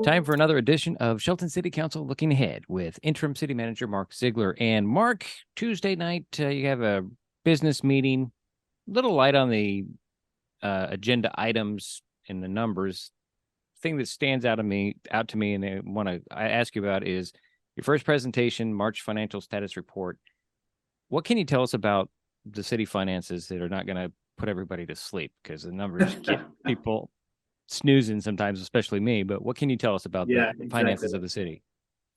Time for another edition of Shelton City Council Looking Ahead with Interim City Manager Mark Ziegler. And Mark, Tuesday night, you have a business meeting, a little light on the agenda items and the numbers. Thing that stands out to me, and I ask you about is your first presentation, March financial status report. What can you tell us about the city finances that are not going to put everybody to sleep? Because the numbers get people snoozing sometimes, especially me. But what can you tell us about the finances of the city?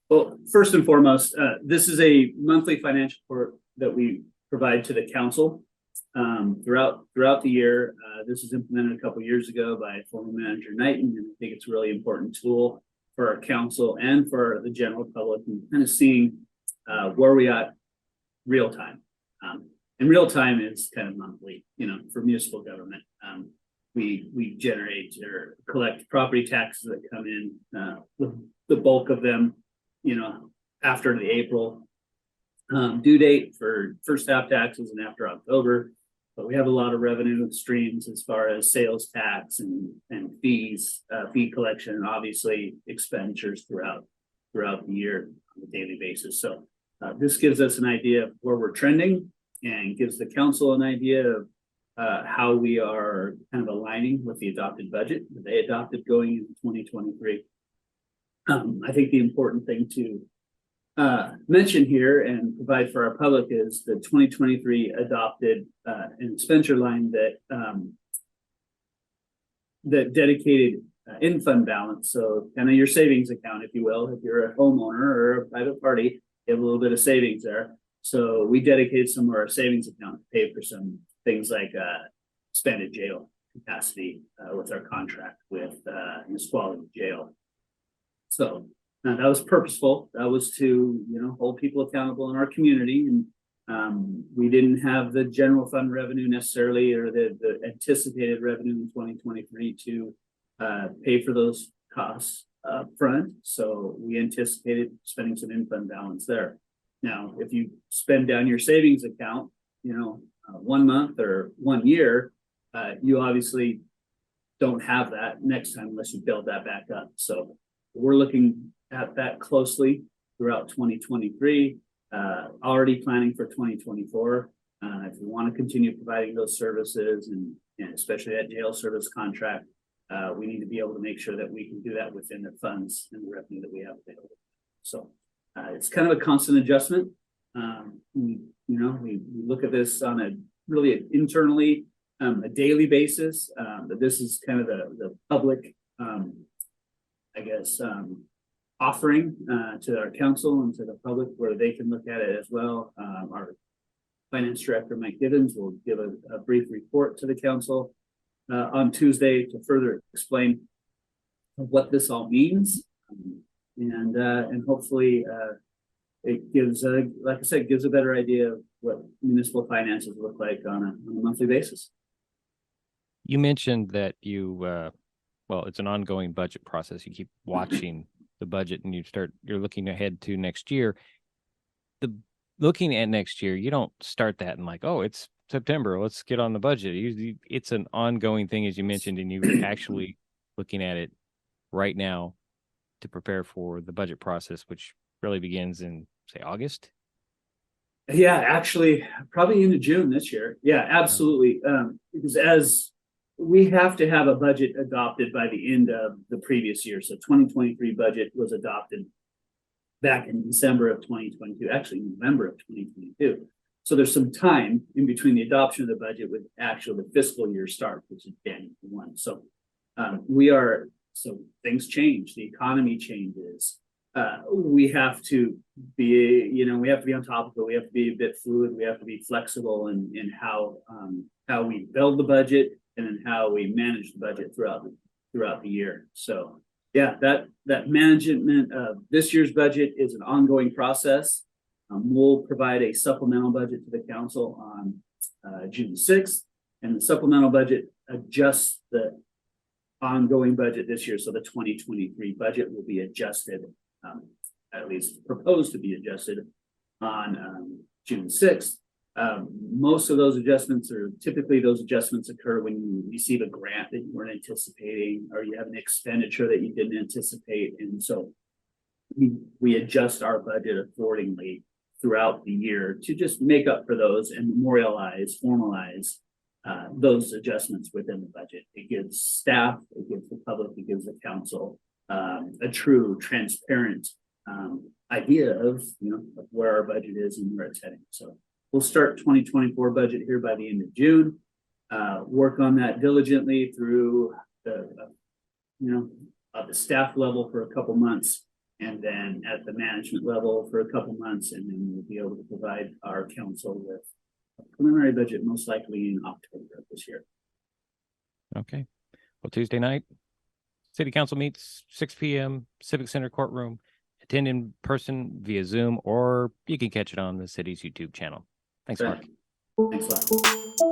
Well, first and foremost, this is a monthly financial report that we provide to the council throughout the year. This was implemented a couple years ago by former manager Knighton, and I think it's a really important tool for our council and for the general public, and kind of seeing where we at real time. And real time is kind of monthly, for municipal government. We generate or collect property taxes that come in, the bulk of them, after the April due date for first half taxes and after October. But we have a lot of revenue streams as far as sales tax and fees, fee collection, and obviously expenditures throughout the year on a daily basis. So this gives us an idea of where we're trending and gives the council an idea of how we are kind of aligning with the adopted budget that they adopted going into 2023. I think the important thing to mention here and provide for our public is the 2023 adopted an expenditure line that dedicated in fund balance. So kind of your savings account, if you will. If you're a homeowner or a private party, you have a little bit of savings there. So we dedicated some of our savings account to pay for some things like expanded jail capacity with our contract with Nisqually Jail. So that was purposeful. That was to hold people accountable in our community, and we didn't have the general fund revenue necessarily, or the anticipated revenue in 2023 to pay for those costs up front. So we anticipated spending some in fund balance there. Now, if you spend down your savings account, 1 month or 1 year, you obviously don't have that next time unless you build that back up. So we're looking at that closely throughout 2023, already planning for 2024. If we want to continue providing those services and especially that jail service contract, we need to be able to make sure that we can do that within the funds and the revenue that we have available. So it's kind of a constant adjustment. We look at this on a really internally, a daily basis, but this is kind of the public, offering to our council and to the public where they can look at it as well. Our finance director, Mike Gibbons, will give a brief report to the council on Tuesday to further explain what this all means. And hopefully it gives, like I said, gives a better idea of what municipal finances look like on a monthly basis. You mentioned that it's an ongoing budget process. You keep watching the budget and you're looking ahead to next year. Looking at next year, you don't start that and like, oh, it's September, let's get on the budget. It's an ongoing thing, as you mentioned, and you're actually looking at it right now to prepare for the budget process, which really begins in, say, August? Yeah, actually, probably into June this year. Yeah, absolutely. Because as we have to have a budget adopted by the end of the previous year. So 2023 budget was adopted back in December of 2022, actually November of 2022. So there's some time in between the adoption of the budget with the fiscal year start, which is January 1. So so things change, the economy changes. We have to be, on top of it. We have to be a bit fluid. We have to be flexible in how we build the budget and then how we manage the budget throughout the year. So yeah, that management of this year's budget is an ongoing process. We'll provide a supplemental budget to the council on June 6th, and the supplemental budget adjusts the ongoing budget this year. So the 2023 budget will be adjusted, at least proposed to be adjusted on June 6th. Most of those adjustments, or typically those adjustments, occur when you receive a grant that you weren't anticipating, or you have an expenditure that you didn't anticipate. And so we adjust our budget accordingly throughout the year to just make up for those and formalize those adjustments within the budget. It gives staff, it gives the public, it gives the council a true, transparent idea of of where our budget is and where it's heading. So we'll start 2024 budget here by the end of June. Work on that diligently through the the staff level for a couple months, and then at the management level for a couple months, and then we'll be able to provide our council with a preliminary budget most likely in October of this year. Okay. Well, Tuesday night, City Council meets 6 p.m. Civic Center courtroom. Attend in person via Zoom, or you can catch it on the city's YouTube channel. Thanks, Mark. Thanks a lot.